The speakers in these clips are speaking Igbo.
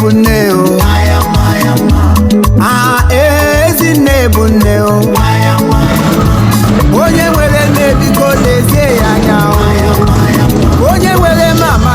bụ nne o, Ezinne bụ nne o. Onye nwere nne biko lezie ya anya o. Onye nwere mama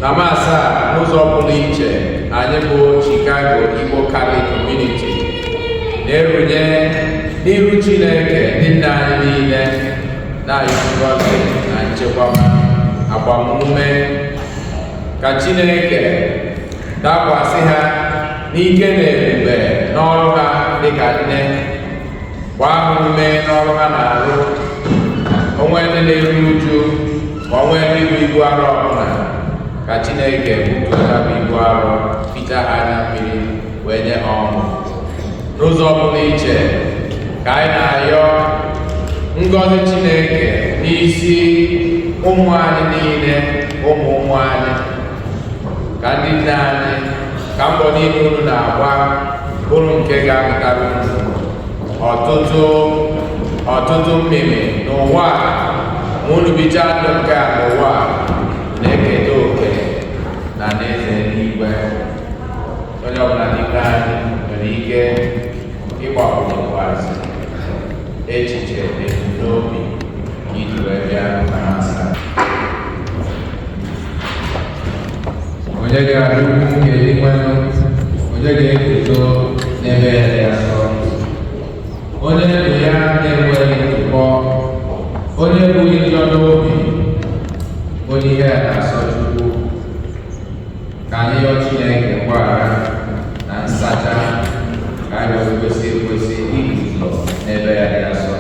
na Masa n'ụzọ pụrụ iche anyị bụ Chicago Igbo Catholic Community na-erunye n'iru Chineke ndị nna anyị niile na-ayọ ngọzi na nchekwa agbamume ka Chineke dakwasị ha n'ike na ebube n'ọrụ ha dịka nne, gbaa ha ume n'ọrụ ha na-arụ, onwe ndị na-eru uju ma onwe ndị bụ ibu arọ ọbụla ka Chineke bututa bụ ibu arọ pita ha na mmiri wee nye ha ọṅụ n'ụzọ pụrụ iche. Ka anyị na-ayọ ngọzi Chineke n'isi ụmụ anyị niile, ụmụ anyị ka ndị nne anyị ka mbọ niile unu na-agba bụrụ nke ga-amụtara unu ọtụtụ mmemme n'ụwa a. Ma unu bicha ndụ nke a n'ụwa a na-eketa oke na n'eze n'igwe. Onye ọbụla n'ime anyị nwere ike ịgbakwụnyekwazị echiche n'obi iji wee bịa na masa. Onye ga-abụ nke ịnwenụ, onye ga-eguzo n'ebe ya dị asọ, onye ndụ ya na-enweghị ntụpọ, onye bụghị njọ n'obi, onye ihe ya na-asọ Chukwu. Ka anyị yọọ Chineke mgbaghara na nsacha ka anyị wee kwesị iguzo n'ebe ya dị asọ.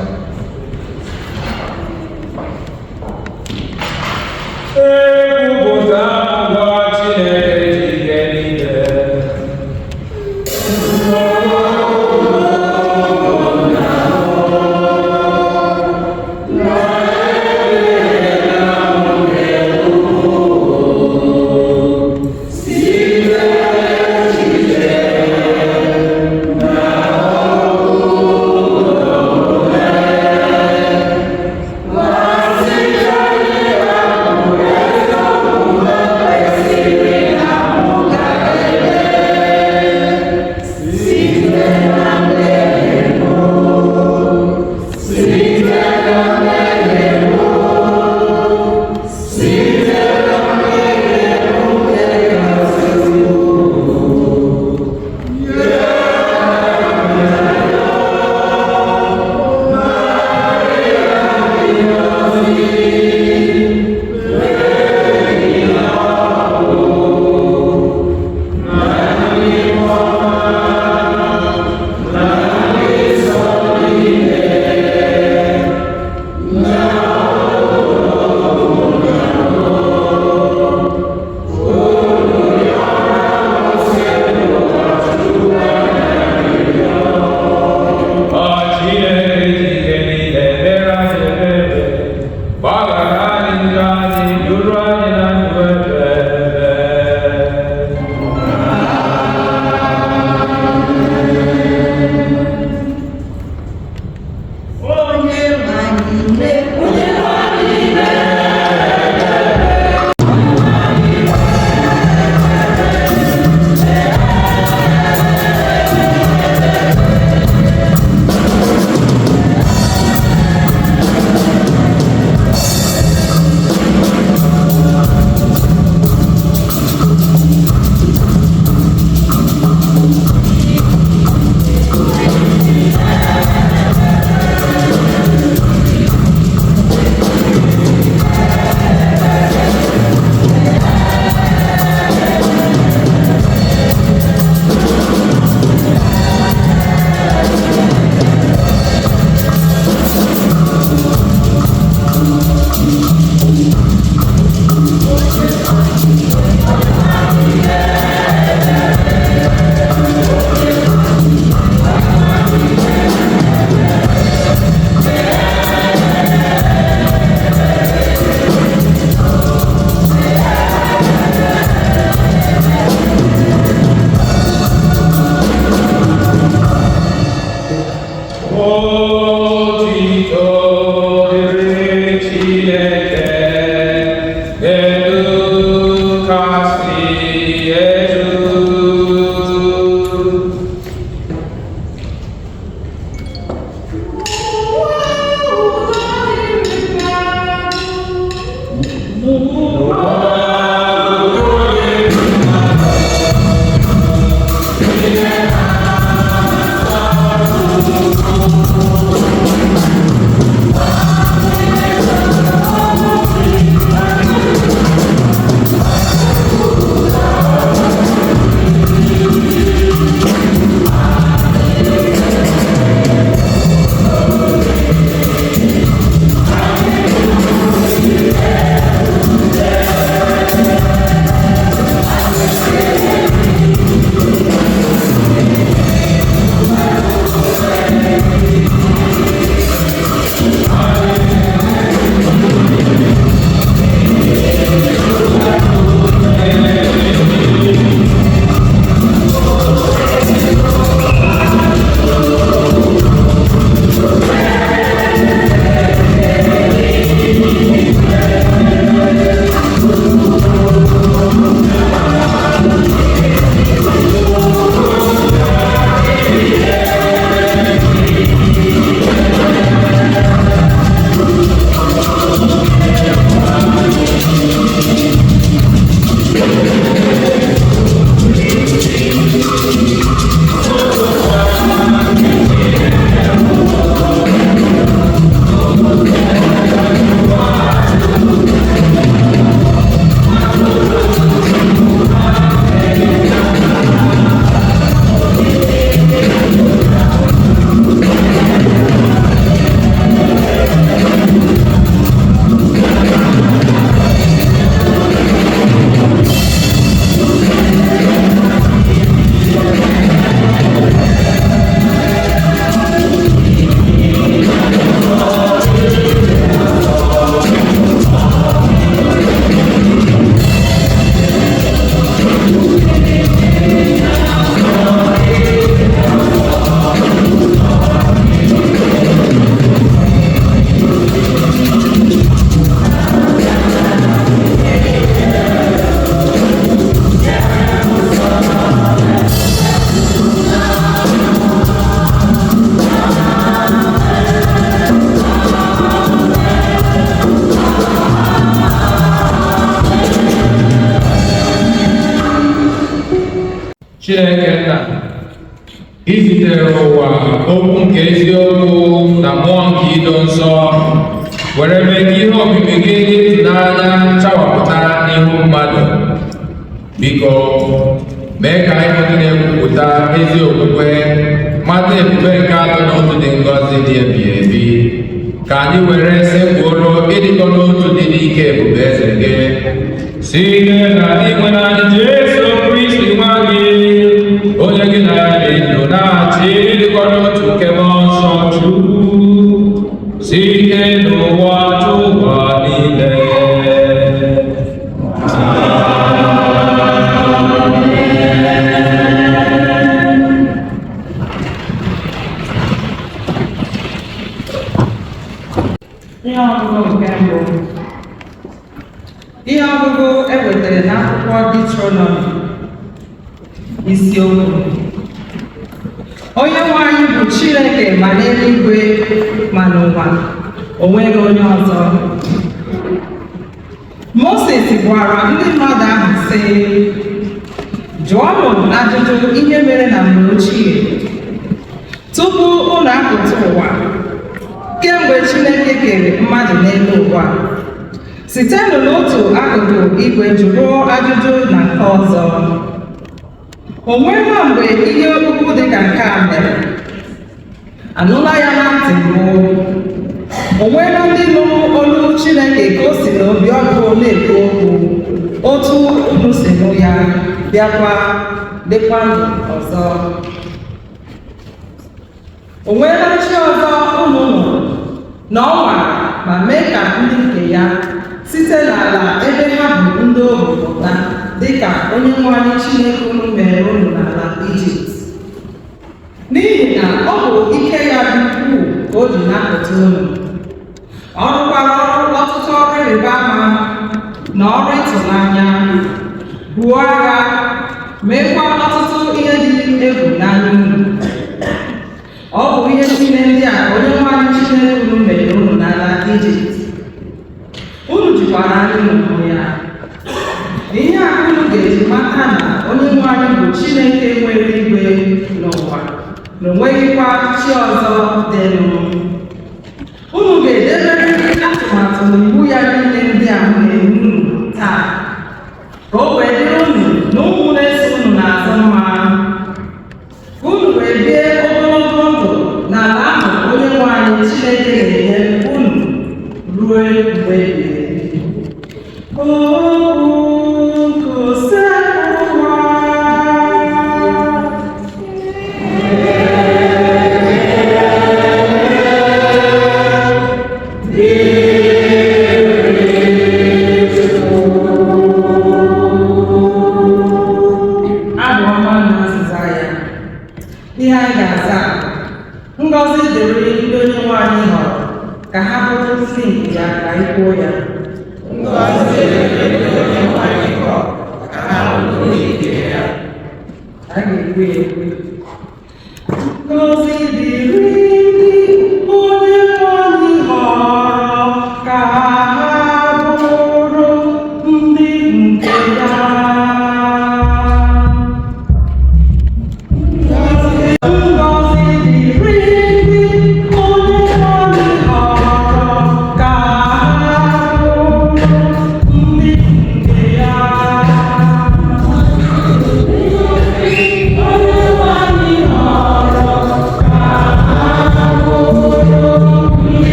Chineke nna izitere ụwa okwu nke eziokwu na mmụọ nke ido nsọ were mee ka ihe obibi gị dị ịtụnanya chawapụta n'ihu mmadụ. Biko mee ka anyị ndị na-ekwupụta ezi okwukwe mata ebube nke atọ n'otu dị ngọzi dị ebighị ebi, ka anyị were sekpuoro ịdịkọ n'otu dị n'ike ebube eze gị site na inwe naanị Jesu Kristi nwa gị, onye gị na ya dị ndụ na-achị ịdịkọ n'otu nke mmụọ nsọ Chukwu site n'ụwa ụwa niile. Ihe ọgụgụ ewetara n'akwụkwọ Deuteronomy isiokwu: Onye nwe anyị bụ Chineke ma n'eluigwe ma n'ụwa, o nweghị onye ọzọ. Moses gwara ndị mmadụ ahụ sị, jụọnụ ajụjụ ihe mere na mgbe ochie tupu unu apụta ụwa, kemgbe Chineke kere mmadụ n'elu ụwa. Sitenụ n'otu akụkụ igwe jụrụ ajụjụ na nke ọzọ. O nweela mgbe ihe ukwu dị ka nke a mere? Anụla ya na ntị mbụ? O nweela ndị nụrụ olu Chineke ka o si n'obi ọkụ na-ekwu okwu, otu unu si nụ ya, bịakwa dịkwa ndụ ọzọ? O nweela chi ọzọ unu nụrụ na ọ nwara ma mee ka ndị nke ya site n'ala ebe ha bụ ndị ohu pụta, dịka onye nwe anyị Chineke unu mere unu n'ala Ijipt? N'ihi na ọ bụ ike ya dị ukwuu ka o ji napụta unu. Ọ rụkwara ọtụtụ ọrụ ịrịba ama na ọrụ ịtụnanya, buo agha, meekwa ọtụtụ ihe dị egwu n'anya unu. Ọ bụ ihe niile ndị a onye nwe anyị Chineke unu mere unu n'ala Ijipt. Unu jikwara anya unu hụ ya. Ihe a unu ga-eji mata na onye nwe anyị bụ Chineke nwere igwe n'ụwa, na onweghịkwa chi ọzọ dịnụ. Unu ga-edebere atụmatụ na iwu ya niile ndị a na-enye unu taa, ka o wee dịrị unu na ụmụ na-eso unu n'azụ mma, ka unu wee bie ogologo ndụ n'ala ahụ onye nwe anyị Chineke ga-enye unu ruo mgbe ebighị ebi. Ihe anyị ga-aza: ngọzi dịrị ndị onye nwe anyị họrọ ka ha bụrụ ndị nke ya, ka anyị kwuo ya. Ngọzi dịrị ndị onye nwe anyị họrọ ka ha bụrụ ndị nke ya. Anyị ga-ekwe ya ekwe. Ngọzi dịrị ndị onye nwe anyị họrọ ka ha bụrụ ndị nke ya.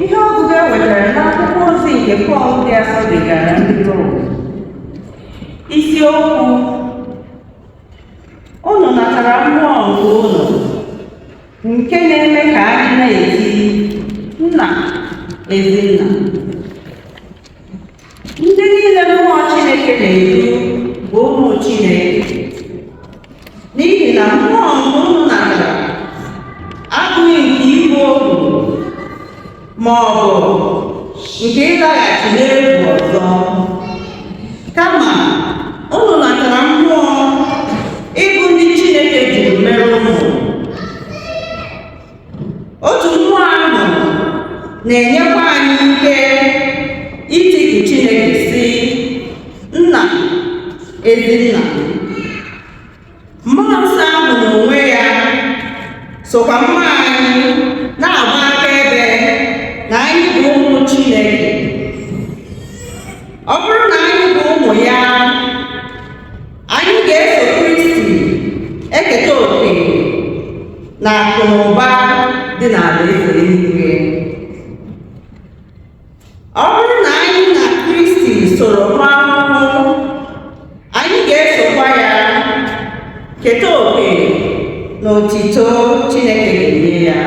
Ihe ọgụgụ e wetara n'akwụkwọ ozi nke Pọl ndị asọ degara ndị Rom. Isiokwu: unu natara mmụọ nke unu, nke na-eme ka anyị na-eti Nna, Ezinna. Ndị ịdaghachi n'egwu ọzọ, kama unu natara mmụọ ịbụ ndị Chineke jiri mere ụmụ. Otu mmụọ ahụ na-enyekwa anyị ike itiku Chineke sị, Nna, Ezinna. Mmụọ nsọ ahụ n'onwe ya sokwa mmụọ anyị na-agba akaebe na anyị bụ ụmụ Chineke. Ọ bụrụ na anyị bụ ụmụ ya, anyị ga-eso Kristi eketa oke na akụ na ụba dị n'alaeze eluigwe. Ọ bụrụ na anyị na Kristi soro nwa ahụhụ, anyị ga-esokwa ya keta oke na otito Chineke ga-enye ya.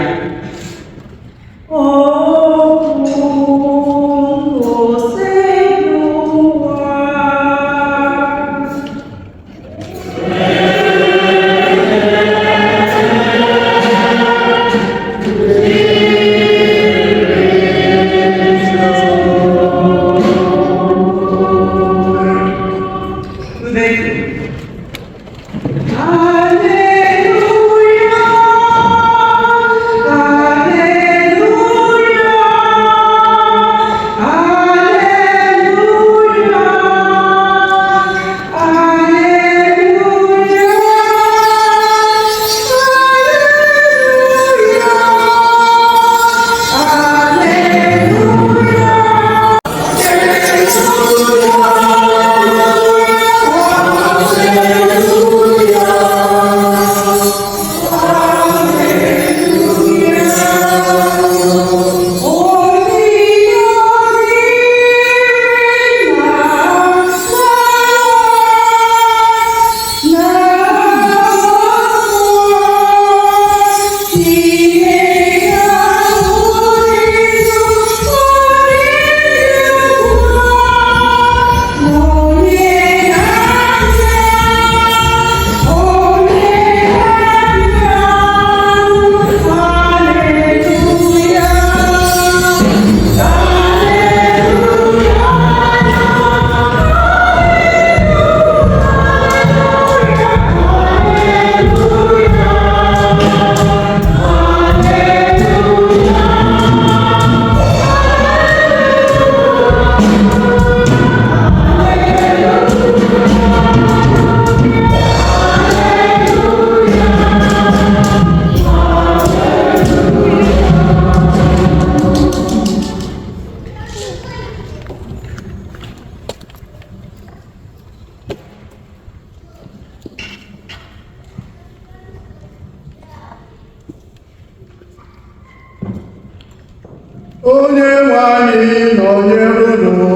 Onye nwe anyị nọnyere unu.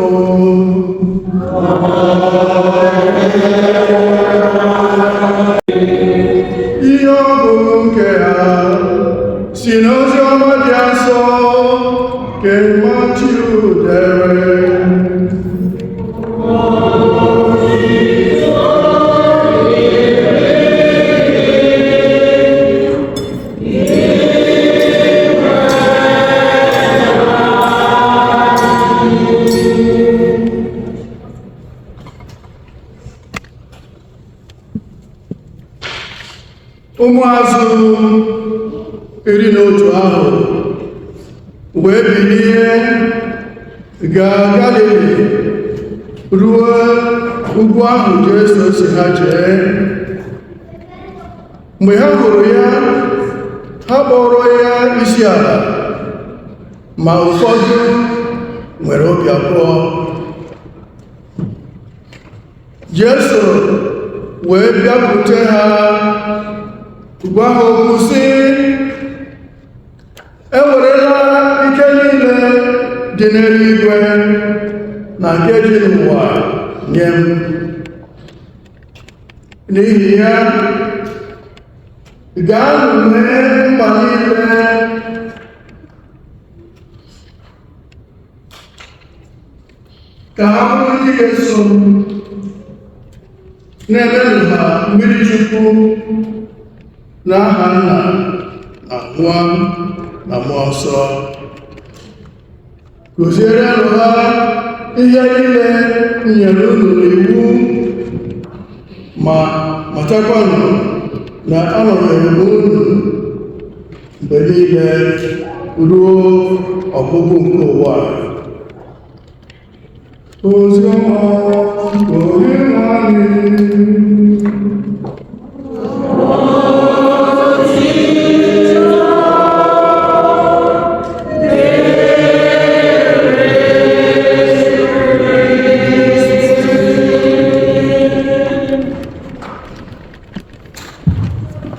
Ihe ọgụgụ nke ha si n'ozi ọma dị nsọ nke Matiu dere. Ụmụazụ 11 ahụ wee bilie gaa Galili ruo ugwu ahụ Jesu si ha jee. Mgbe ha hụrụ ya, ha kpọrọ ya isi ala, ma ụfọdụ nwere obi abụọ. Jesu wee bịakwute ha gwa ha okwu sị, ewerela ike niile dị n'eluigwe na nke dị n'ụwa nye m. N'ihi ya, gaanụ mee mba niile ka ha bụrụ ndị ga-eso m, na-emenụ ha mmiri Chukwu n'aha Nna na Nwa na Mmụọ Nsọ. kụzierenụ ha ihe niile m nyere unu n'iwu, ma matakwanụ na anọnyere m unu mgbe niile ruo ọgwụgwụ nke ụwa. Oziọma Onyenwe anyị.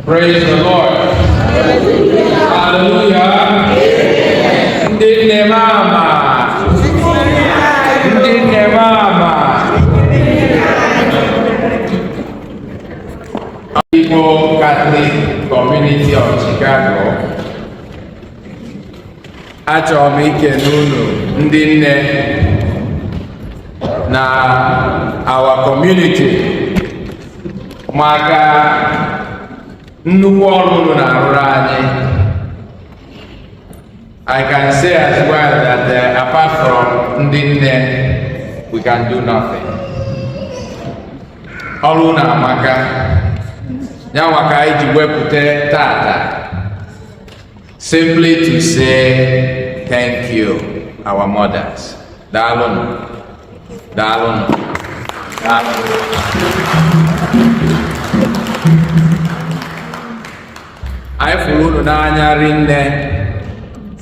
Praise the Lord. Hallelujah. Ndị nne mama. Ndị nne mama. Igbo Catholic Community of Chicago. Achọrọ m ikele unu ndị nne na our community maka nnukwu ọrụ unu na-arụrụ anyị. I can say as well that apart from ndị nne, we can do nothing. Ọrụ unu amaka. Ya maka anyị ji wepụta tata simply to say thank you, our mothers. Daalụnụ. Daalụnụ. Daalụnụ. Anyị fụrụ unu n'anya rinne,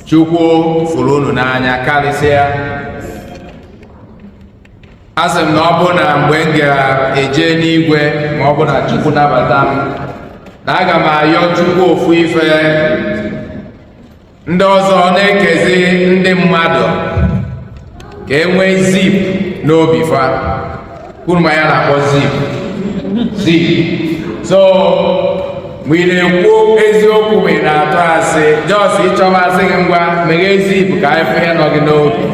Chukwu fụrụ unu n'anya karịsịa. Asị m na ọ bụ na mgbe m ga-eje n'igwe, ma ọ bụ na Chukwu nabata m, na aga m ayọ Chukwu ofu ife. Ndị ọzọ na-ekezi ndị mmadụ ka e nwee zip n'obi fa. Unu ma ya na-akpọ zip. So mgbe ị na-ekwu eziokwu ma ị na-atụ asị, jos ịchọba asị gị ngwa meghee zip ka anyị fụ ya nọ gị n'obi.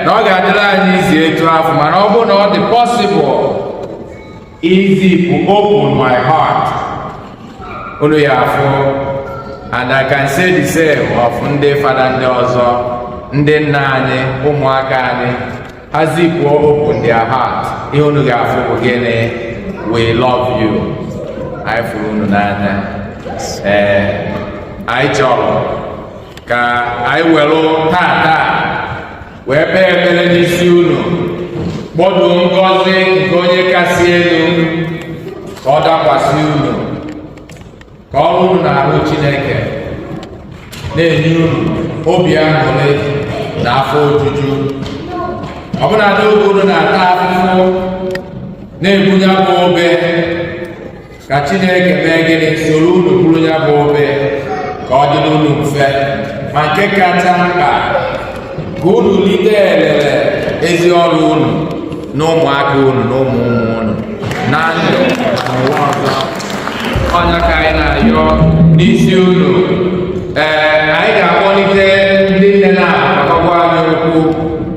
Na ọ ga-adịrị anyị izi etu afọ, mana ọ bụrụ na ọ dị possible izip open my heart, unu ya afụ. And I can say the same of ndị fada ndị ọzọ, ndị nna anyị, ụmụaka anyị, ha zipuo open their heart. Ihe unu ga-afụ bụ gịnị? We love you. Anyị fụrụ unu n'anya. Anyị chọrọ ka anyị were tata wee kpee ekpere n'isi unu, kpọduo ngọzi nke onye kasị elu ka ọ dakwasị unu, ka ọrụ unu na-arụ Chineke na-enye unu obi aṅụrị na afọ ojuju. Ọbụna n'oge unu na-ata afụfụ na-ebunye bụ obe, ka Chineke mee gịnị? Soro unu bụrụ ya bụ obe ka ọ dịrị unu mfe. Ma nke kacha mkpa, ka unu lite elele ezi ọrụ unu na ụmụaka unu na ụmụ unu na ndụ n'ụwa ọzọ. Ọnya ka anyị na-ayọ n'isi unu. Anyị ga-akpọlite ndị nne na-akpakọgwa anyị okwu,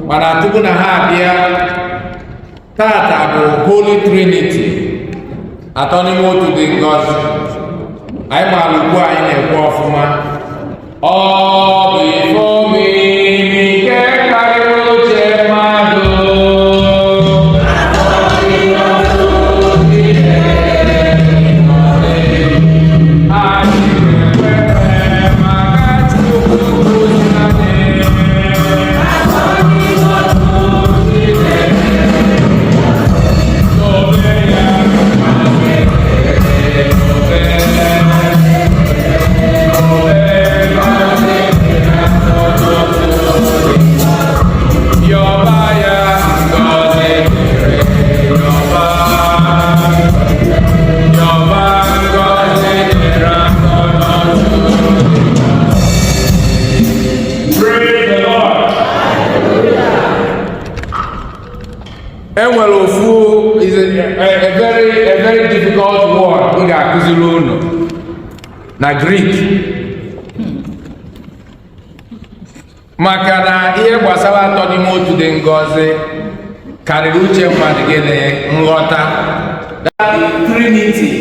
mana tupu na ha abịa, tata bụ Holy Trinity, atọ n'ime otu dị ngọzi. Anyị maara ugbu anyị na-ekwu ọfụma. Ọ bụ ife omimi nke karịrị uche mmadụ. Enwere ofu is a very difficult word m ga-akụziri unu na Greek, maka na ihe gbasara atọ n'ime otu dị ngọzi karịrị uche mmadụ gịnị nghọta. That is Trinity,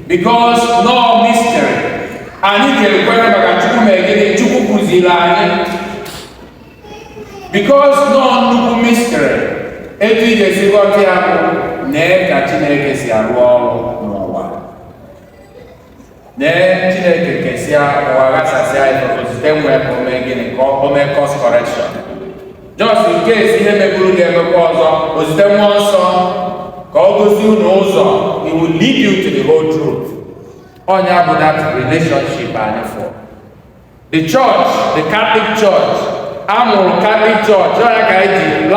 because no mystery. Anyị ga-ekwere maka Chukwu mee gịnị? Chukwu kụziri anyị because nọ nnukwu mystery etu ị ga-esi ghọta ya bụ nee ka Chineke si arụ ọrụ n'ụwa. Nee Chineke kesịa ụwa ghasasịa ifozite nwee ka o mee gịnị ka o mee course correction. Just in case ihe meburu ga-emekwa ọzọ, ozite mmụọ nsọ ka ọ gosi unu ụzọ. He will lead you to the whole truth. Onya bụ that relationship anyị for. The church, the Catholic Church, amụrụ Catholic Church, onya ka anyị ji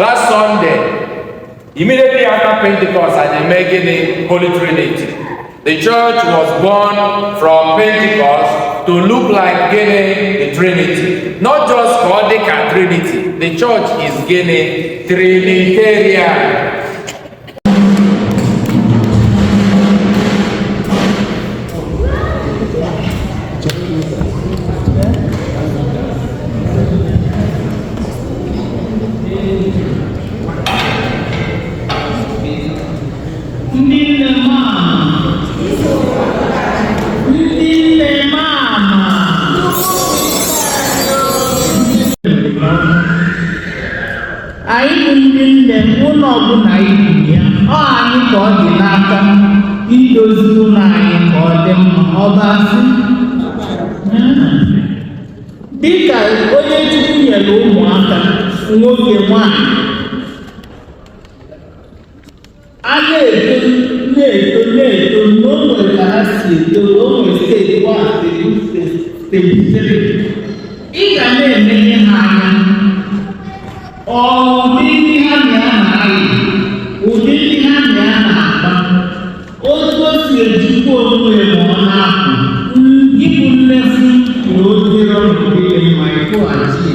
last Sunday, immediately after Pentecost, anyị eme gịnị Holy Trinity. The church was born from Pentecost to look like gịnị the Trinity. Not just called the Trinity. The church is gịnị Trinitarian. Anyị bụ ndị nne ụlọ ọbụla ibu ya, ọ anyị ka ọ dị n'aka idozi ụlọ anyị ka ọ dị mma. Ọbasị dịka onye Chukwu nyere ụmụaka nwoke nwanyị, a na-eto na o nwere ka ha si eto, o nwere steeti 1, steeti 3. Ị ga na-emenye ha anya ụdị ndị ha na-ayị, ụdị ndị ha na-agba, otu o si ejikwa onwe ma ọ na-apụ, ịbụ nlefu na obere ọnọdụ dị mma ịkwụghachi.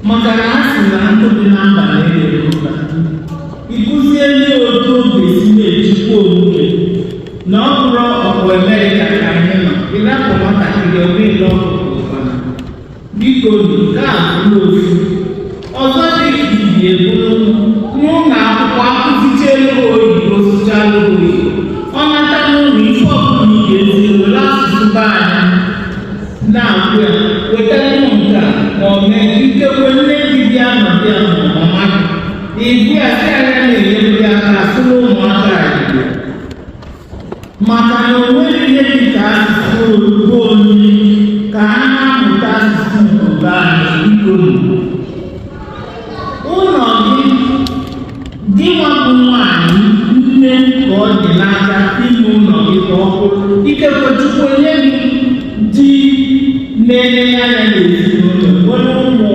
Maka na a sị na ndụ dị na mba na-ere ụka, ịkụzie ndị otu oge si na-ejikwa onwe na ọ bụrụ ọgwụ Amerịka ka anyị nọ, ịrapụ nwatakịrị onwe ile ọgwụ ụfana. Biko nke a bụ n'ofu ọzọ dị ibi eburu n'ụlọ akwụkwọ akụzichelu oyibo sụchalụ oyibo, ọ nata n'ụlọ ife ọbụla ị ga-ezi were asụsụ be anyị na-agwụ ya wetara nke a ma ọ mee ikekwe nne gị bịa nọdị ya mama ibu ya si anya na-enyere gị aka asụrụ ụmụaka Igbo, maka na o nweghị ihe dị ka asụsụ oyibo onye ka ha na-amụta asụsụ nke anyị ikolu. Ụlọ gị nwabụ nwaanyị nne ka ọ dị n'aka ime ụlọ gị ka ọ bụrụ ikekwe Chukwu onye gị di na-enye ya n'ezinụlọ nwere ụmụ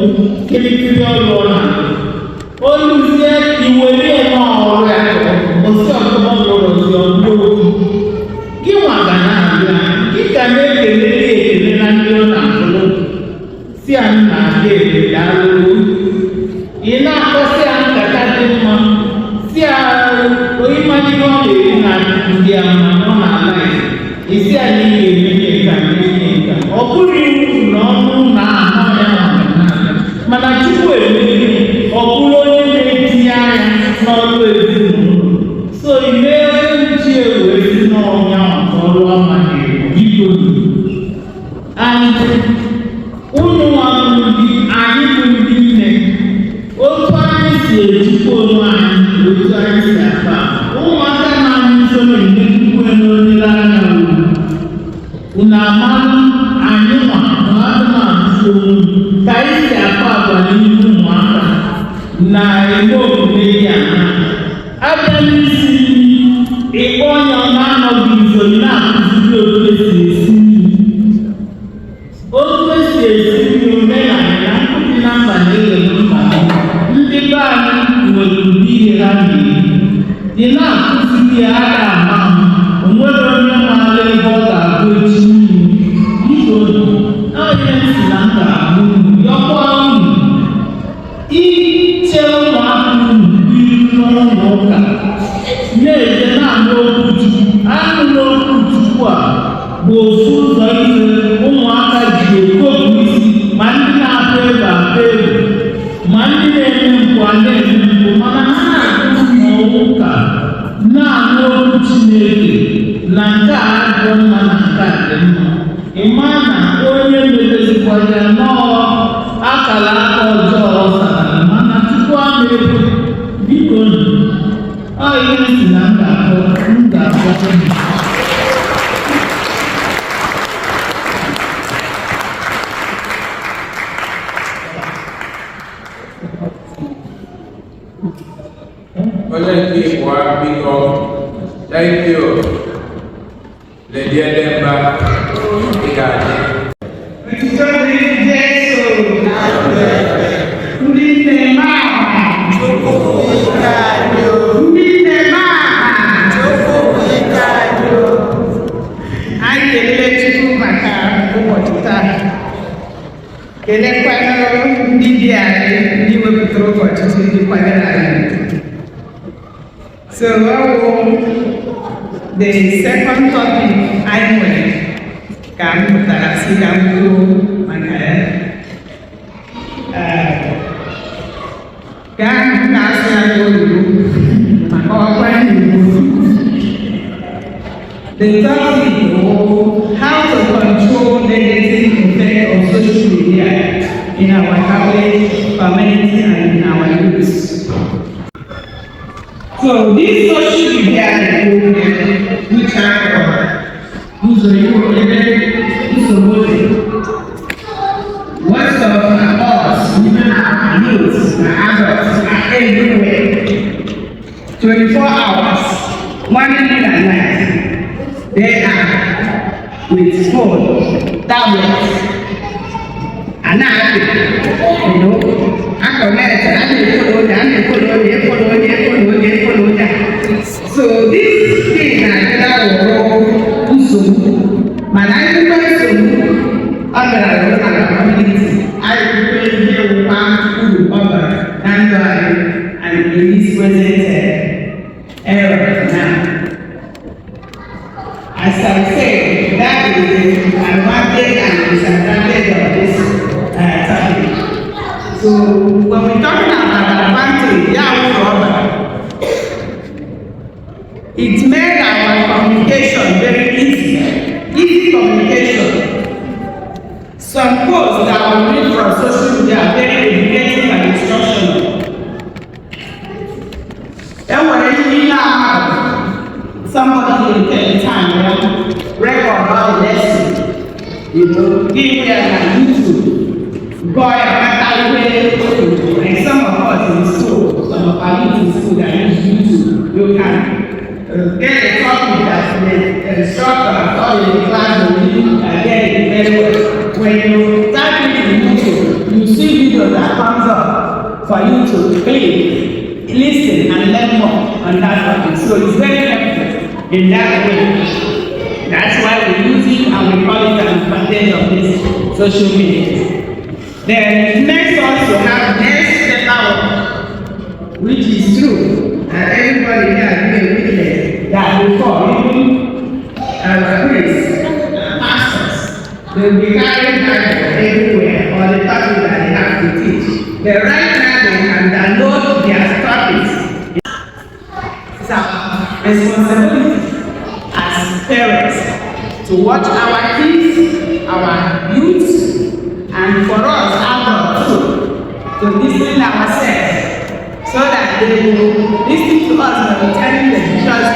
kirikiri ọrụ ọ na-arụ, oluzie iwere n'ọrụ ya osi ọkụkọ ozi ọbụla okwu gị nwa ga na-abịa gị ka na-ekele na ndị ọ na-abụrụ si anyị na-abịa ekele alụrụ. Ị na-akọsị ya nkata dị mma si onye mmadụ ọ na-eri na ndị ama ọ na-ala ya isi anyị ga-emenye nka menye nka, ọ bụrụ iwu na ọnụ na ahụ ya mana Chukwu emeghị ọ bụrụ onye na-etinye anya n'ọrụ ezinụlọ. So ime uche wee si n'ọnya ọrụ ọma biko ụmụ nwaanyị anyị bụ ndị nne, otu anyị si ejikwa onwe anyị, otu anyị si akpa ụmụaka na-anyị nso na-enye Chukwu n'olileanya unu amalụ anyị nwa na-adịmasị onwe ka anyị si akpa agwa n'ihu ụmụaka na eme omume ya abịa n'isi ịkpọ onye ọ na-anọghị nso na-akụziri otu esi esi nri omenala na nkụzi na mba na-ewere mba ndị be anyị nwere ụdị ihe ha na-eri dị na-akụziri ya aka ama onwere onye maara ebe ọ ga-abụ echi n'ihi onye si na mba abụ yọkwa unu iche ụmụaka unu biri n'ụlọ ụka na-eje na-anụ okwu Chukwu. Anụ n'okwu Chukwu a bụ ofu ụzọ ihe ụmụaka ji ekopụ isi, ma ndị na-apụ ebe apụ ebe, ma ndị na-eme mpụ na-eme mpụ, mana ha na-agụ n'ụka na-anụ okwu Chineke na nke a dị mma na nke a dị mma. Ịma na onye mebezikwara nọọ akara aka ọjọọ Ọ ihe m si na m ga-akpọ Onye nke Igbo biko, thank you. Lady Edemba, ị ga-adị. Kelekwanụ ndị di anyị ndị wepụtara ụbọchị ndị kwadoro anyị. So the second topic anyị nwere ka m pụtara si ka m kwuo maka ya. Ka m ga-asụ ya n'oyibo maka ọkwa Igbo. The topic is how to control negative effect of social media in our Catholic community and in our youth. So this social media which are who's the what's of us, even our youth, our adults are everywhere. 24 hours, morning and night. They are with phone, tablets, and I connect, follow that. So this thing that will but I community. I will and in this present era now. As I say, that is the advantage and disadvantage of this topic. So when we talk about advantage, it made our communication very easy communication. Some posts that we read from social media are very educative and instructional. Then when you now somebody will take time, record all the lesson, give them on YouTube, go and some of us in school, some of our youth in school that use YouTube, you can get a copy that the instructor has taught in the class and you get it very well. When you type it in YouTube, you see videos that comes up for you to click, listen and learn more on that topic. So it's very helpful in that way. That's why we use it and we call it an advantage of this social media. Then it makes us to have next step out, which is true. And everybody here be a witness that before even our priests, pastors, they will be carrying Bible everywhere or the topic that they have to teach. The right now they can download their topics. It's our responsibility as parents to watch our kids, our youth, and for us adults too, to discipline ourselves so that they will listen to us when we tell them. Because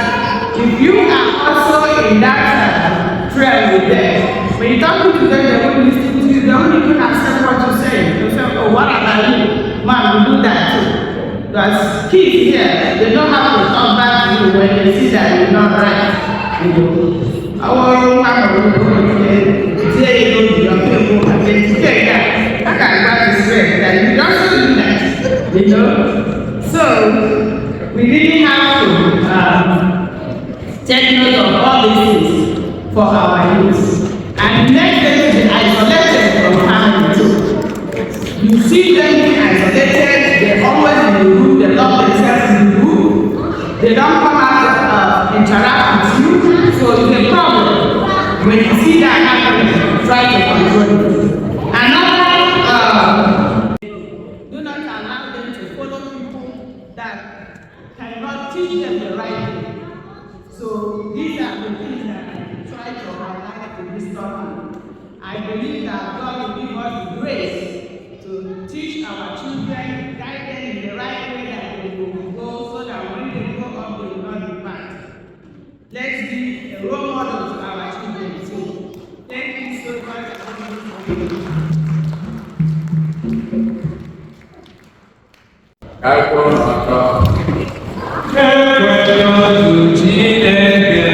if you are also in that trail with them, when you talk to them, they won't listen to you, they won't even accept what you say. They say, oh, what about you? Man, we do that too. Because kids here, they don't have to talk back to you when they see that you're not right. Our mama will go and say, I can't grab this straight, that you don't do that, So, we really have to take note of all these things for our youth. And make them be isolated from family too. You see them being isolated, they're always in the room, they lock themselves in the room. They don't come out to interact with you, so it's a problem. When you see that happening, try to control it. Do not allow them to follow people that cannot teach them the right way. So these are the things that I try to highlight in this topic. I believe that God will give us the grace to teach our children, guide them in the right way that they will go, so that when they grow up, Ka anyị kwụrụ n'ọtọ. Ekwela otu Chineke.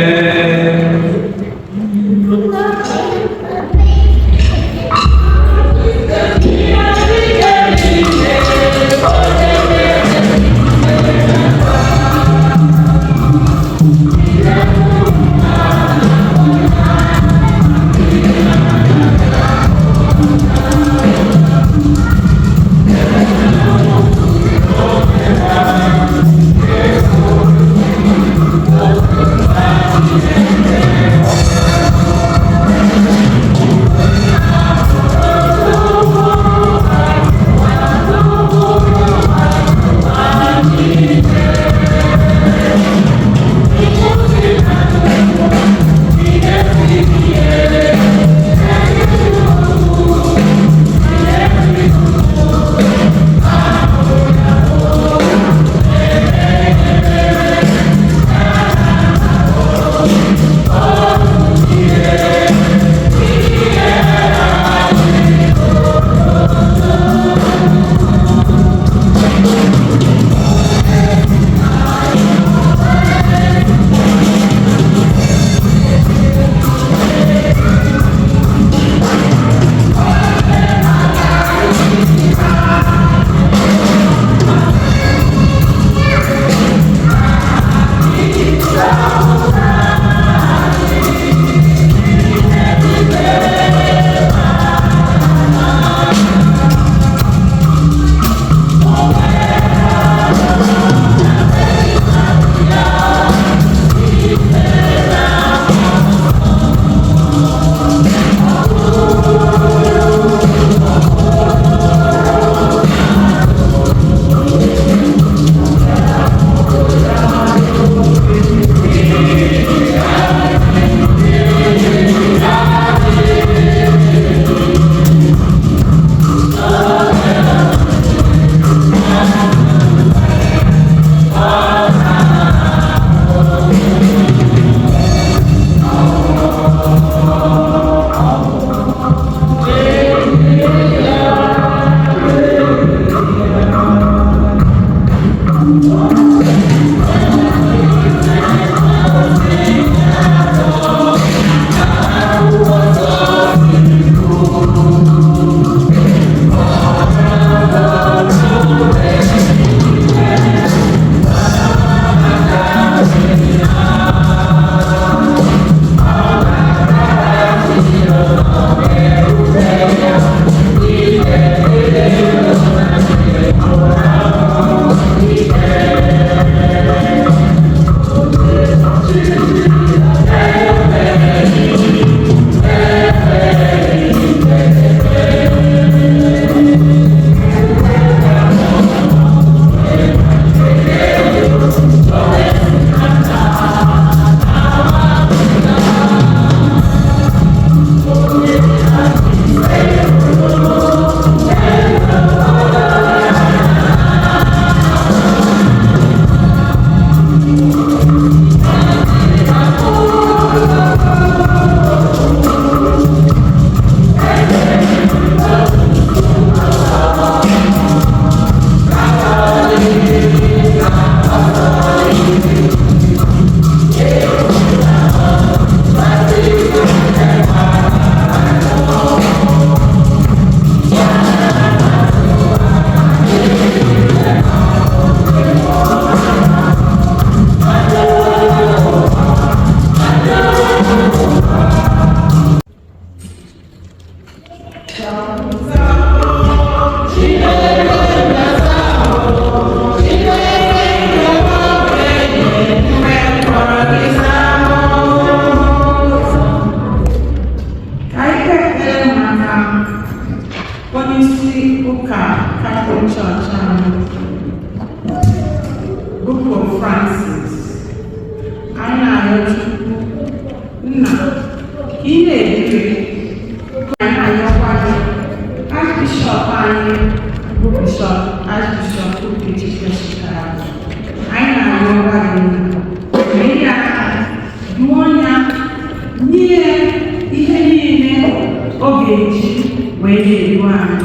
wee na-eru anyị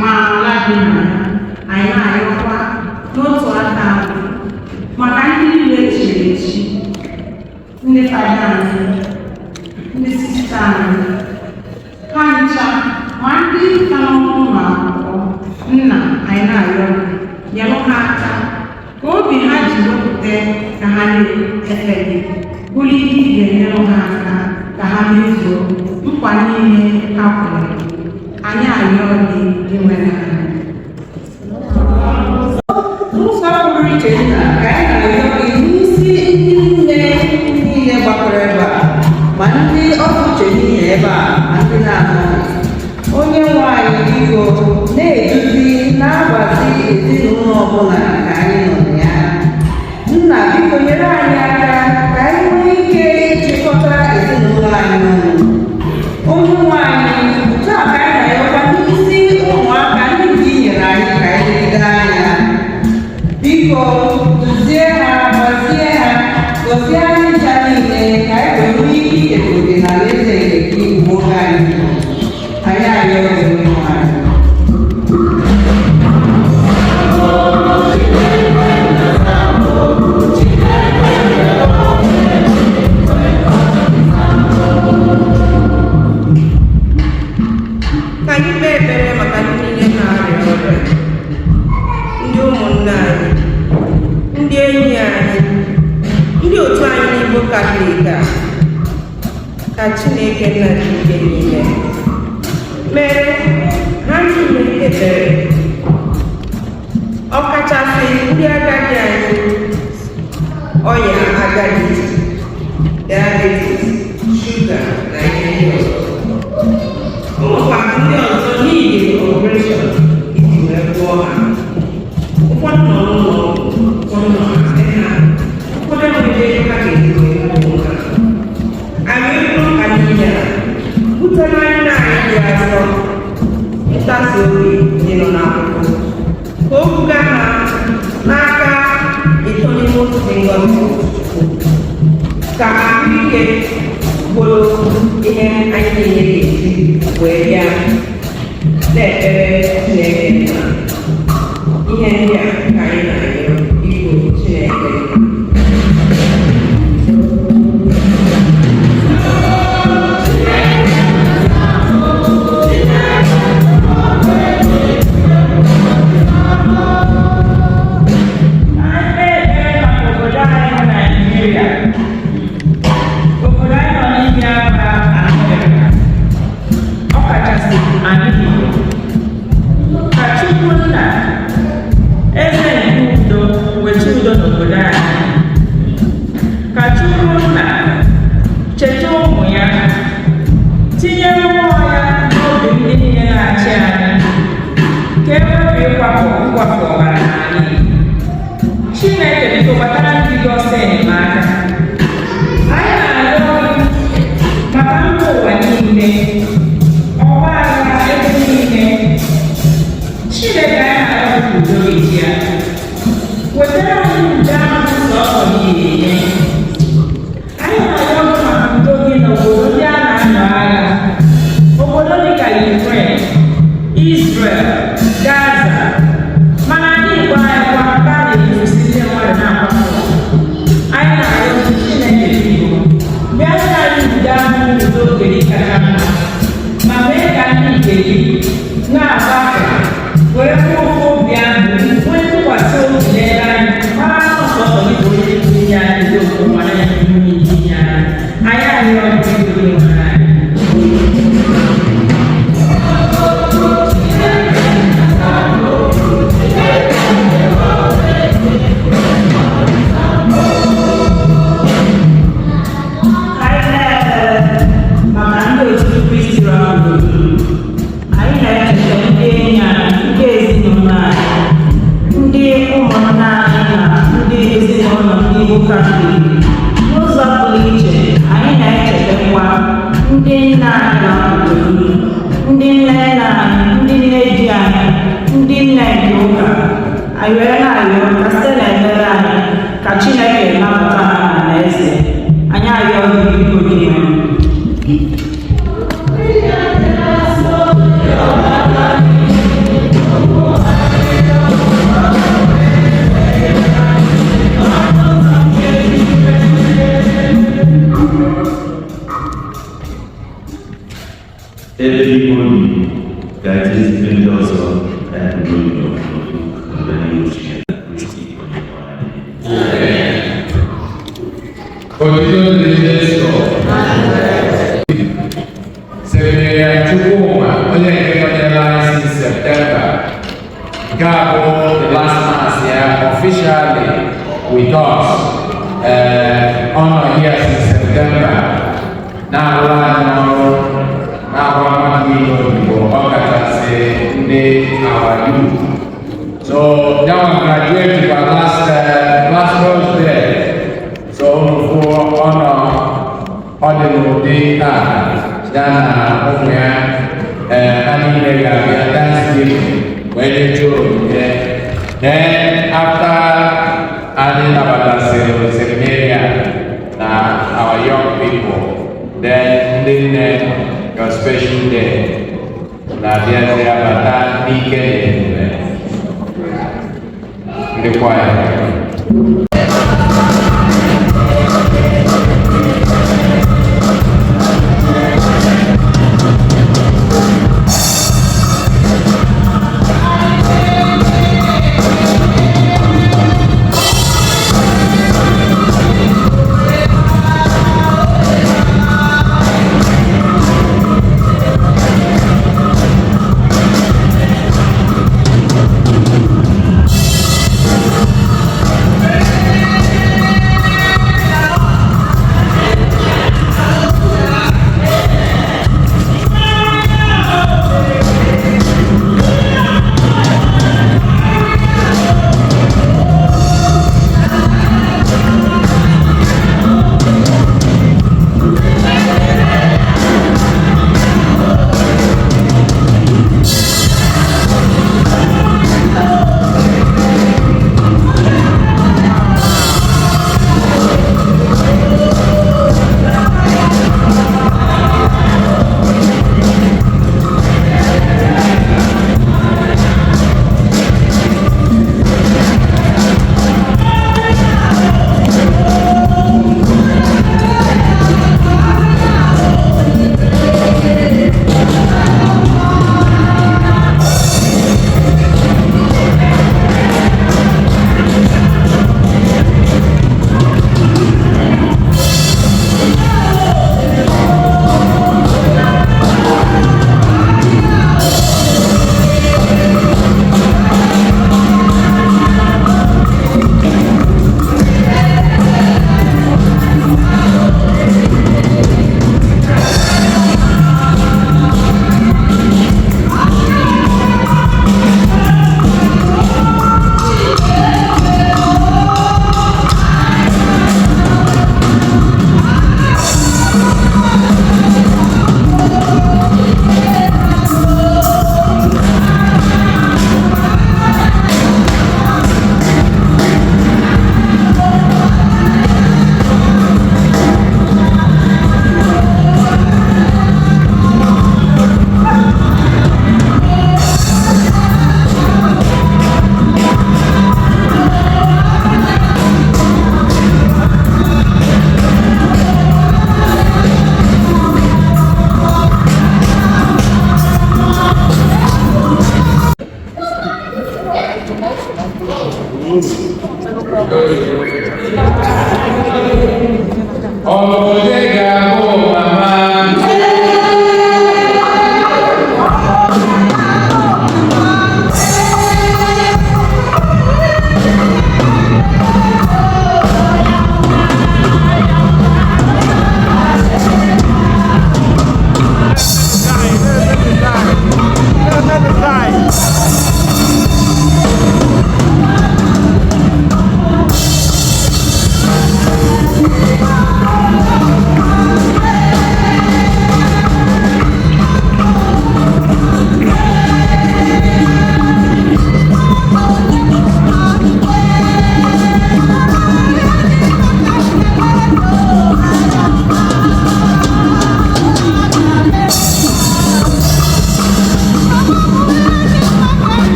ma ala dị na ya anyị na-arịọkwa n'otu efe gị bụrụ ihe ị ga-enyere ha aka ka ha mezuo nkwa niile ha kwere. Anyị arịọ gị inwere ha. N'ụzọ pụrụ iche nna ka anyị na-arịọ gị n'isi ndị nne niile gbakọrọ ebe a, ma ndị ọrụ uche niile ebe a, ma ndị na-amaghị. Onye nwe anyị biko na-eduzi na-agbazi ezinụlọ ọbụla ka anyị nọ na ya. Nna biko nyere anyị aka ka anyị nwee ike ịchịkọta ezinụlọ anyị ọnụ. Onye nwe anyị taa ka anyị na-ayọkwa n'isi ụmụaka ndị nke i nyere anyị ka anyị lega anya. Biko duzie ha, gọzie ha, gọzie anyị ncha niile ka anyị nwee ike ikekọrịta na alaeze nke gị nwoke anyị. Anyị arịọ gị onye nwe anyị. Ka anyị kpee ekpere maka ndị niile na-arịa ọrịa, ndị ụmụnne anyị, ndị enyi anyị, ndị otu anyị n'Igbo Katọlik a. Ka Chineke nna dị ike niile mere ha niile ebere, ọkachasị ndị agadi anyị, ọya agadi, diabetes, shuga na ihe ndị ọzọ. Ụmụaka ndị ọzọ n'ihi operation iji wee gwọọ ha. Ụfọdụ nọ n'ụlọ ọgwụ, ụfọdụ nọ na be ha, ụfọdụ enweghị ego ha ga-eji wee gwọọ ha. Anyị bụrụ ka niile a butere anyị na anyị dị asọ nkasi obi ndị nọ n'akwụkwọ ka o buga ha n'aka ịtọ n'ime otu ngọzi ka ahụike bụrụ ihe anyị niile ga-eji wee bịa na-ekpere Chineke na ihe ndị a ka anyị na-arịọ biko Chineke. Everybody that is members of that glory of the name of Jesus. officially with us on here since September. Now, our youth. So now I'm graduating for last Thursday. So for honor the Thanksgiving when you join. Then after adding about the seminary, our young people, then your special day. Now there's about that weekend in the choir.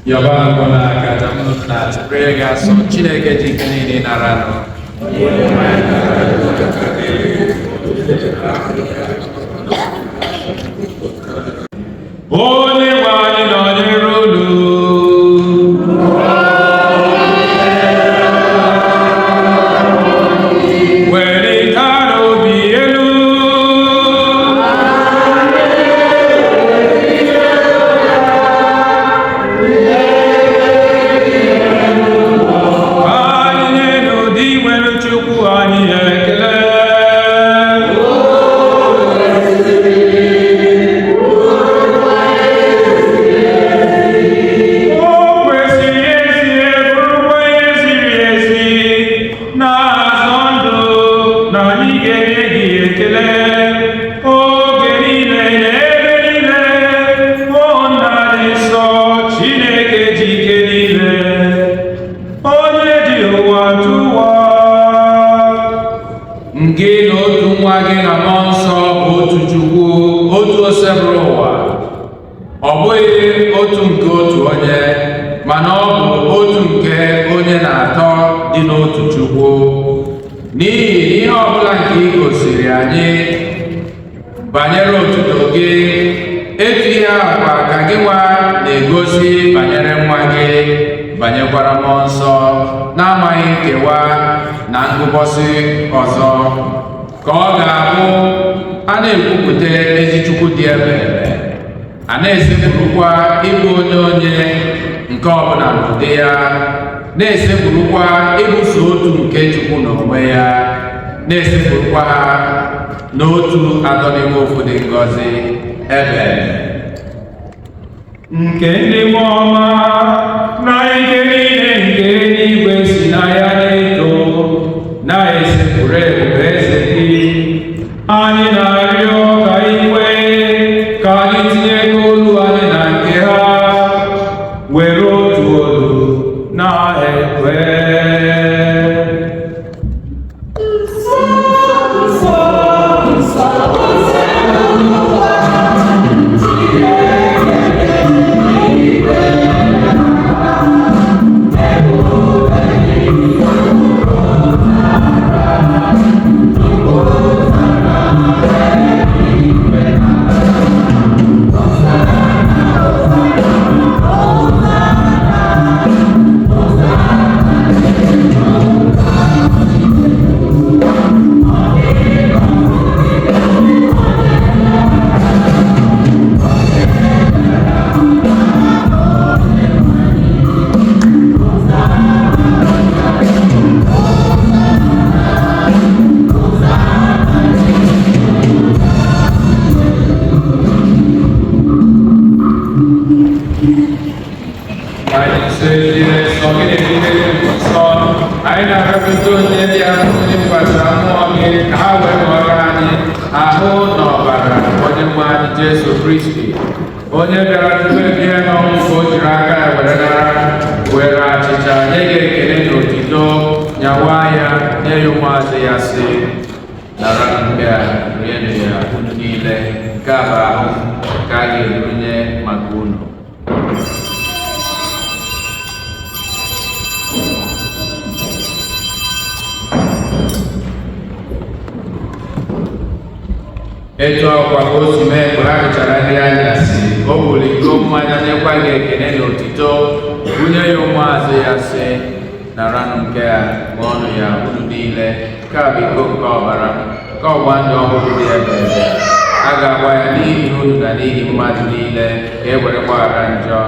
Yaba ngona kata mna prega so Chineke jikini ni narano. Onye nwanyị nọnyere olu. Nke na otu nwa gị na mmụọ nsọ bụ otu Chukwu, otu ose bụrụ ụwa. Ọ bụghị otu nke otu onye, mana ọ bụ otu nke onye na-atọ dị n'otu Chukwu. N'ihi ihe ọbụla nke ị gosiri anyị banyere otuto gị, etu ihe akwa ka gị nwa na-egosi banyere nwa gị, banyekwara mmụọ nsọ na-amaghị nkewa na ngụbọsị ọzọ, ka ọ ga-abụ a na-ekwupụta ezi Chukwu dị ebere, a na-esepụrụkwa ịbụ onye nke ọbụla n'ụdị ya, na-esepụrụkwa ịbụso otu nke Chukwu n'onwe ya, na-esepụrụkwa ha n'otu atọ n'ime ofu dị ngọzi ebere. Nke ndị mmụọ ọma na ike niile nke eluigwe si na ya na-eto na-esepụrụ ebube eze gị, anyị na-arịọ ka iwe ka anyị tinye olu anyị na nke ha, were otu olu na-ekwe. Jesu Kristi, onye bịara tupu ebie n'ọnwụ ka o jiri aka ya were nara, were achịcha nye gị ekele na otito, nyawa ya nye ya ụmụazụ ya sị, nara nke a, rienụ ya unu niile, nke a bụ ahụ ka a ga-erunye maka unu. Etu ọkwa ka o si mee mgbe ha rụchara nri anyasị, o buru iko mmanya nyekwa gị ekele na otito, bunye ya ụmụazụ ya sị, naranụ nke a, ṅụọnụ ya unu niile, nke a bụ iko nke ọbara nke ọgba ndụ ọhụrụ dị ebere, a ga-agba ya n'ihi unu na n'ihi mmadụ niile, ka e were gbaghara njọ,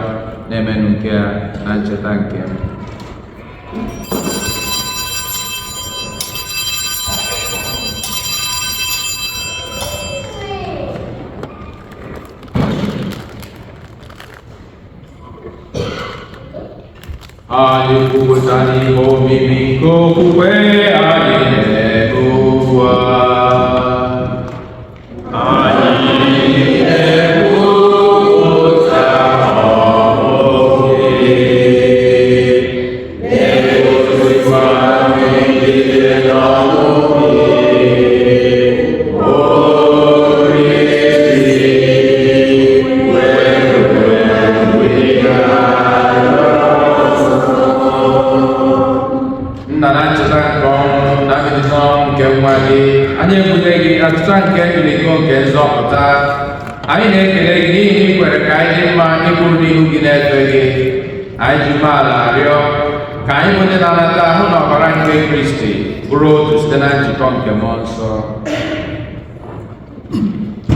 na-emenụ nke a na ncheta nke m. Anyị kwupụta n'ihe omimi nke okwukwe anyị na-ebe ụwa. Anyị na-ekwupụta ọhụụ na-egosikwa megide n'ọnwụ gị, o Kristi, were ekele gị atụta nke mbiligo nke nzọpụta. Anyị na-ekele gị n'ihi na ị kwere ka anyị dị mma ịbụrụ n'ihu gị na-efe gị. Anyị ji umeala rịọ ka anyị bụ ndị na-anata ahụ na ọbara nke Kristi bụrụ otu site na njikọ nke mmụọ nsọ.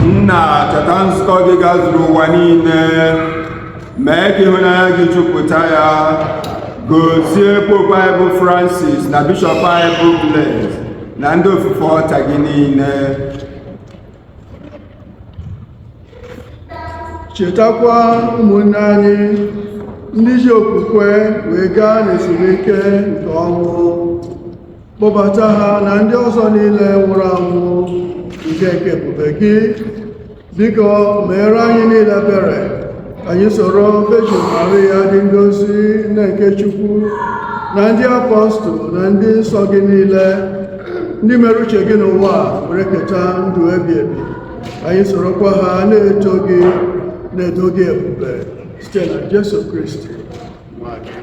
Nna, cheta nzukọ gị gazuru ụwa niile, mee ka ịhụnanya gị jupụta ya, gozie Pope anyị bụ Francis na Bishọp anyị bụ Blaise na ndị ofufe ọta gị niile. Chetakwa ụmụnne anyị ndị ji okwukwe wee gaa n'ezumike nke ọnwụ, kpọbata ha na ndị ọzọ niile nwụrụ anwụ nke ebube gị. Biko meere anyị niile ebere, anyị soro Virgin Maria dị ngozi nne nke Chukwu na ndị apọstụl na ndị nsọ gị niile, ndị mere uche gị n'ụwa were keta ndụ ebi ebi. Anyị sorokwa ha na-eto gị na-edo gị ebube site na Jesu Kristi nwa gị.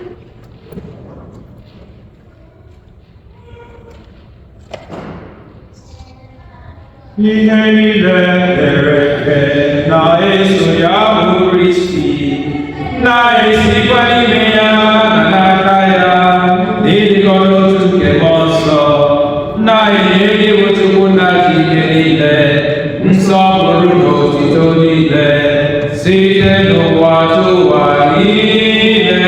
Ihe niile dere na-eso ya bụ Kristi, na-esikwa n'ime ya na n'aka ya, n'ịdịkọ n'otu nke mmụọ nsọ, na-enye iwu Chukwu na ji ihe niile, nsọpụrụ na otuto niile, site n'ụwa tụwa niile.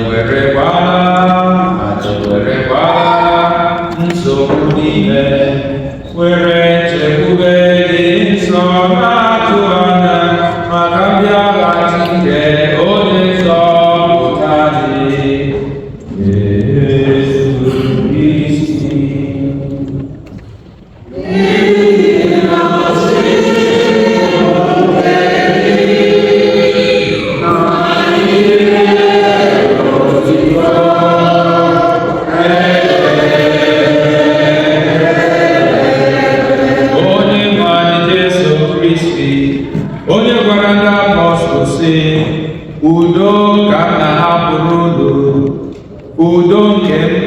Wherever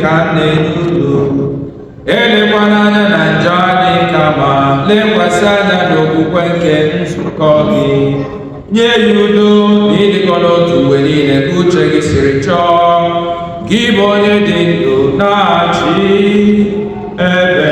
ka m na-enye unu. Elekwana anya na njọ anyị kama lekwasị anya n'okwukwe nke nzukọ gị. Nye ya udo na ịdịkọ n'otu mgbe niile ka uche gị siri chọọ. Gị bụ onye dị ndụ na-achị ebe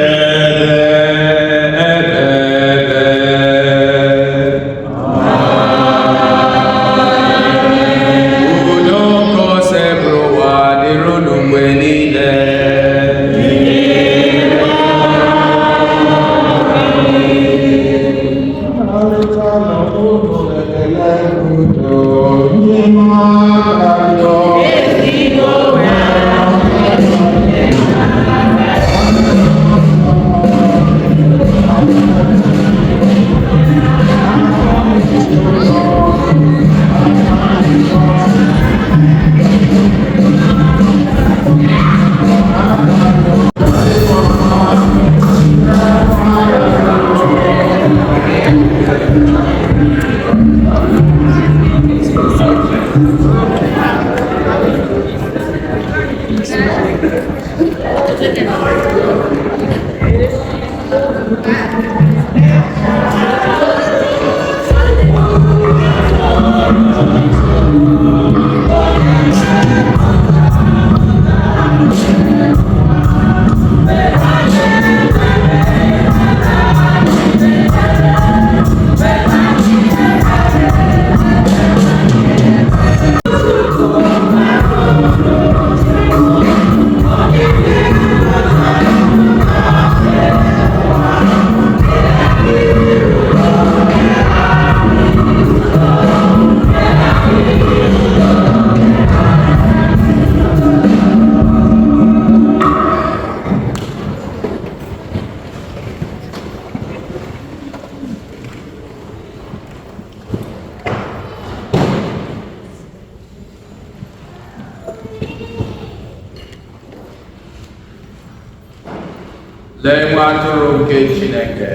lee nwa atụrụ nke Chineke,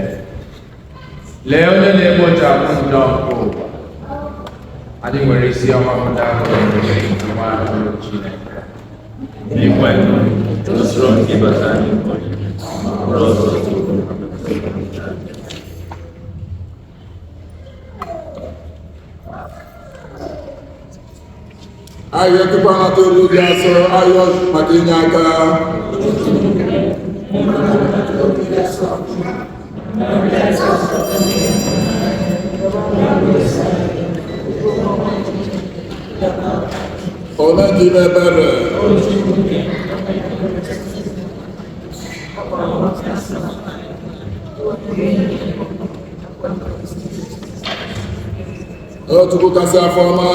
lee onye na-egbochapụ njọ nke ụwa. Anyị nwere isi ọmapụta nwa atụrụ Chineke. N'ikwenụ, usoro nke bata anyị nkọji, mkpụrụ ọzọ Ayọ̀ kíkọ́ náà tó lórí aṣọ ayọ̀ màkì ní aka. Ọ̀nà kì í bẹ̀rẹ̀. Ọ̀tùkù kasị afọ ọma.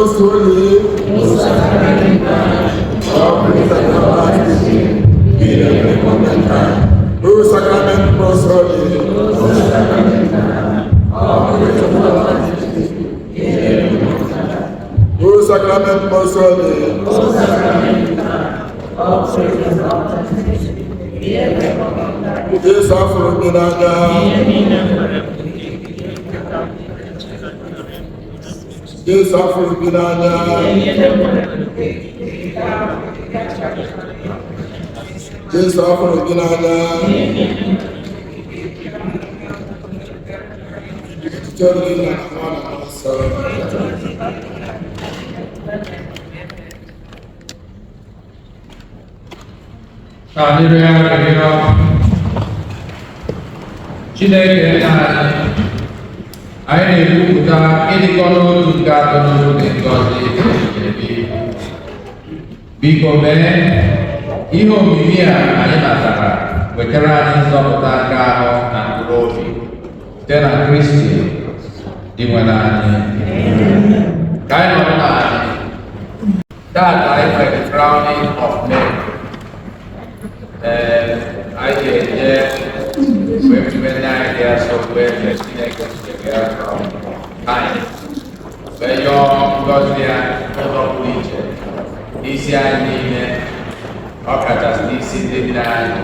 most holy, O sacrament most holy, O sacrament most holy, Jesu afro minada, Jesu afro minada, Jesu afro minada. Jolly na mama so. Hallelujah. Chineke anyị na-ekwupụta ịdịkọ n'otu nke atọ n'oge ngọzi ebi. Biko mee ihe omimi a anyị natara wetara anyị nzọpụta nke ahụ na mkpụrụ obi site na Kristi dị nwe n'anyị. Ka anyị nọ na anyị. That I the crowning of men. I get when I get so well, the Chineke together from time. When you're God there, not preacher. This year, I mean, Okatas, this is the night.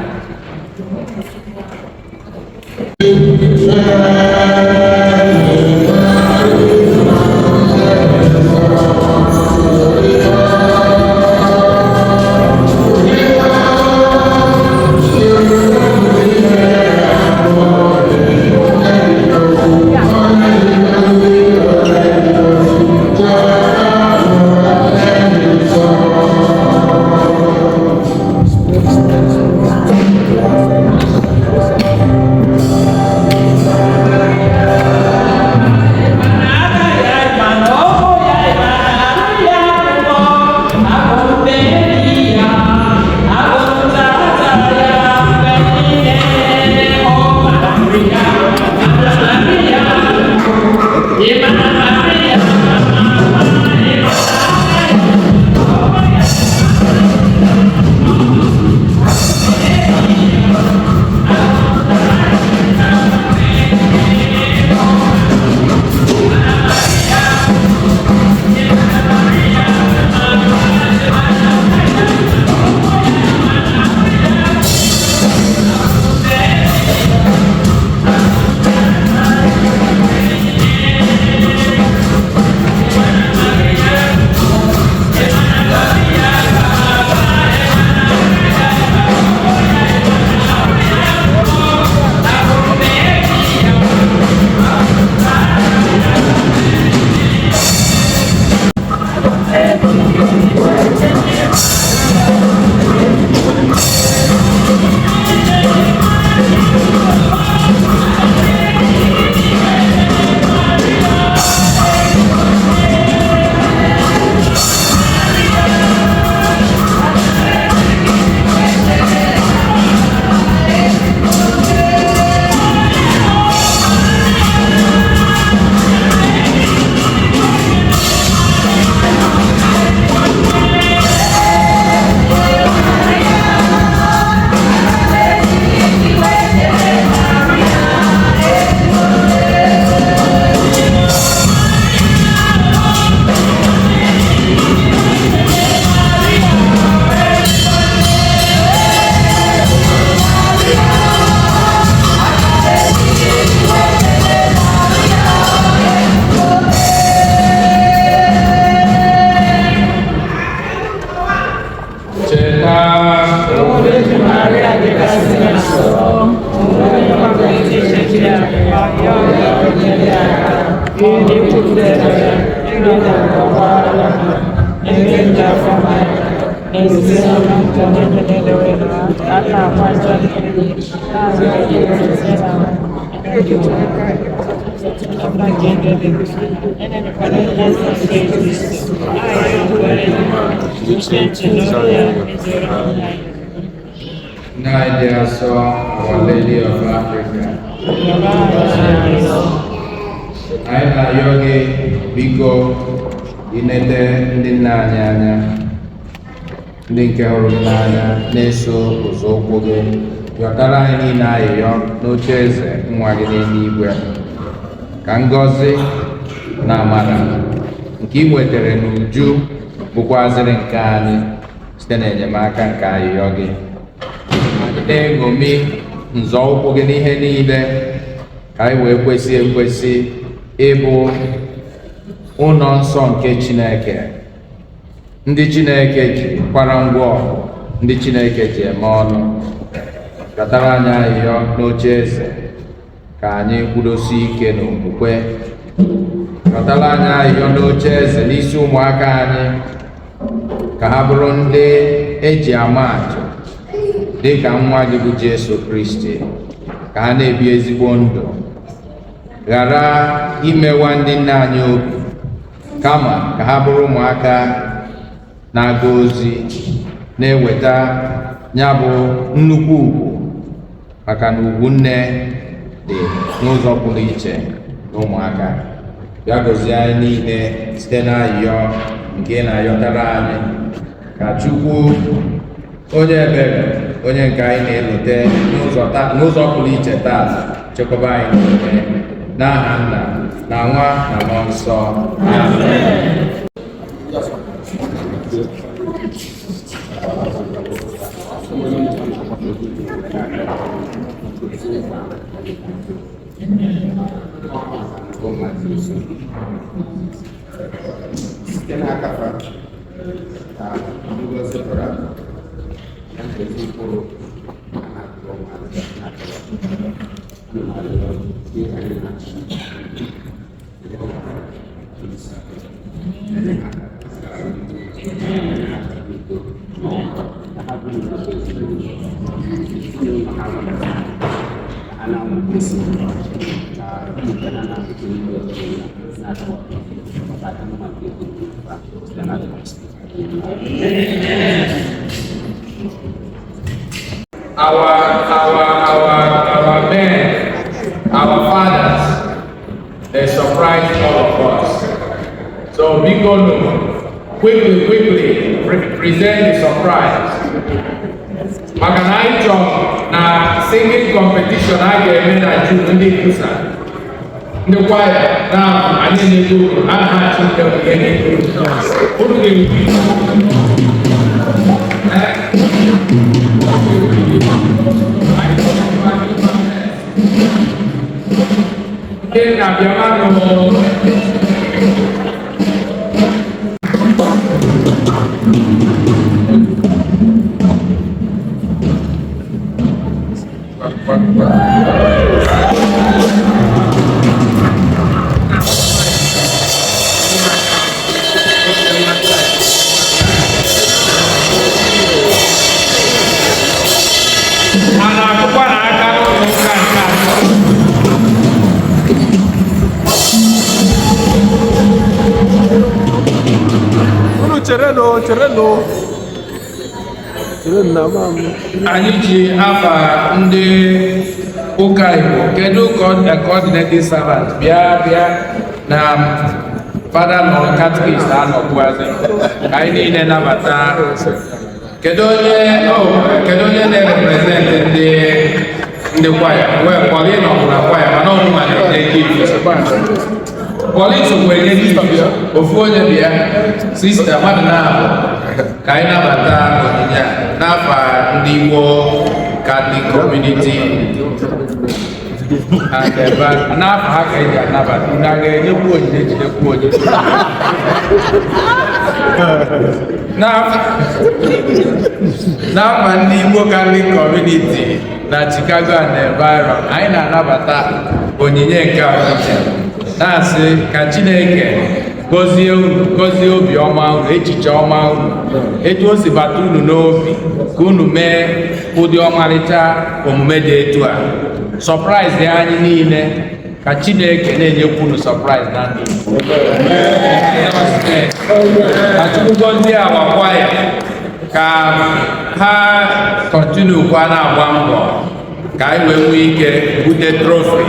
Nadia saw Our Lady of Africa. Aina Yogi Biko inete ndị nna anyị anya, ndị nke hụrụ gị n'anya na-eso ụzọ ụkwụ gị, yọtara anyị niile ayịyọ n'oche eze nwa gị n'eluigwe, ka ngọzi na amara nke ị nwetara n'uju bụkwazịrị nke anyị site n'enyemaka nke ayịyọ gị. Na-eṅomi nzọụkwụ gị n'ihe niile, ka anyị wee kwesị ekwesị ịbụ ụlọ nsọ nke Chineke, ndị Chineke ji kwara ngwa ọgụ, ndị Chineke ji eme ọnụ. Gatara anyị ayịyọ n'oche eze ka anyị kwudosi ike n'okwukwe. Gatara anyị ayịyọ n'oche eze n'isi ụmụaka anyị, ka ha bụrụ ndị eji ama atụ dị ka nwa gị bụ Jesu Kristi, ka ha na-ebi ezigbo ndụ, ghara imewa ndị nna anyị obi, kama ka ha bụrụ ụmụaka na-aga ozi, na-eweta ya bụ nnukwu ugwu, maka na ugwu nne dị n'ụzọ pụrụ iche n'ụmụaka. Bịa gọzie anyị niile site n'ayịyọ nke na-ayọtara anyị, ka Chukwu onye ebere, onye nke anyị na-elote n'ụzọ pụrụ iche taa, chekwaba anyị n'omume, n'aha Nna na Nwa na Mmụọ Nsọ. Amen. Our men, our fathers, they surprised all of us. So Bikono, quickly present the surprise. Maka na anyị chọrọ na singing competition a ga-eme na June ndị nkusa, ndị kwaya na anyị na-eto aha Chineke ihe na-eto unu ga-ebi nke na-abịa mmadụ anyị ji afa ndị ụka Igbo kedu coordinating servant bịa na fada nọ catechist anọkwuazị ka anyị niile nabata. Kedu onye na-represent ndị kwaya? Wee Pọli nọ na kwaya mana ọnụ ma na-eke Pọli sokwa enye ndị ofu onye bịa sista mmadụ na-abụ ka anyị nabata onyinye n'afa ndị Igbo Catholic Community n'afa ha ka eji anabata. Unu a ga-enyekwu onyinye jidekwu onye n'afa ndị Igbo Catholic Community na Chicago and environ, anyị na-anabata onyinye nke ahụike, na-asị ka Chineke gọzie unu, gọzie obi ọma unu, echiche ọma unu, etu o si bata unu n'obi, ka unu mee ụdị ọmarịcha omume dị etu a. Surprise anyị niile, ka Chineke na-enyekwu unu surprise na ndụ. Ka Chukwu gọzie awa kwaya, ka ha continue kwa na-agba mbọ, ka anyị wee nwee ike bute trophy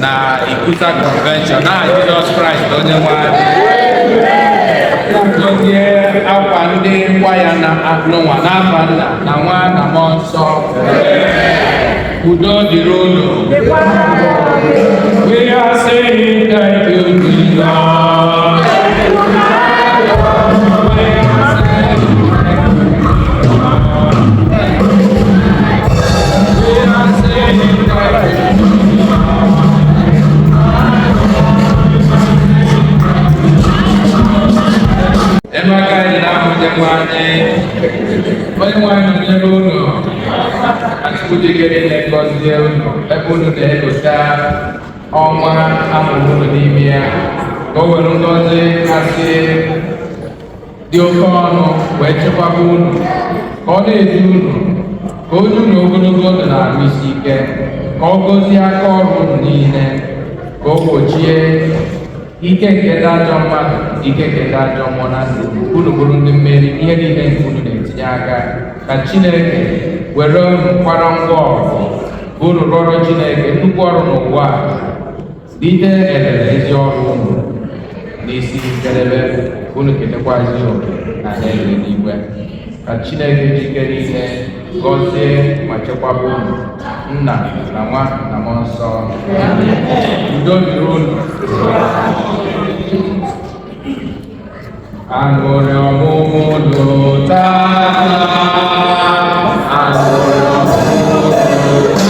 na Ikusa Convention na Jesus Christ onye nwe anyị. gọzie akwa ndị nkwa ya na n'ụwa n'afa Nna na Nwa na Mmụọ Nsọ. Udo dịrị unu. We are saying thank you to God. Onye nwanyị nọnyere ụlọ atụkwujegere na-egọzie ụlọ ebe unu na-elota ọnwa amụrụ unu n'ime ya ka o were ngọzi kasị dị oke ọnụ wee chekwaba unu ka ọ na-edu unu ka o du unu ogologo ndụ na arụ isi ike ka ọ gọzie aka ọrụ unu niile ka o gbochie ike nke ndị ajọ mmadụ ike nke ndị ajọ mmụọ na ndụ unu bụrụ ndị mmeri ihe niile nke unu na-etinye aka ka Chineke were kwara ngwa ọgụ unu rụọrọ Chineke nnukwu ọrụ n'ụwa dite elele ezi ọrụ unu n'isi njedebe unu ketekwazi oke na n'elu n'igwe ka Chineke jike niile gọzie ma chekwaba unu Nna na Nwa na Mmụọ Nsọ. Udo dịrị unu. Aṅụrị ọmụmụ lụta aṅụrị ọmụmụ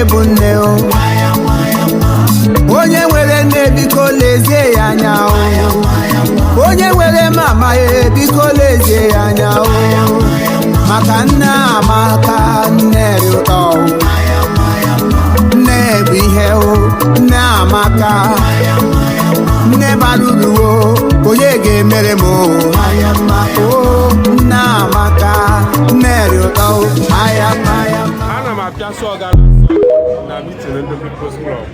bụ nne o onye nwere nne biko lezie ya anya o onye nwere mama ya biko lezie ya anya o maka nne amaka nne dị ụtọ nne bụ ihe o nne amaka nne bara uru o onye ga-emere m o nne amaka nne dị ụtọ ana m apịa sọ ọga na mitin ndị People's Club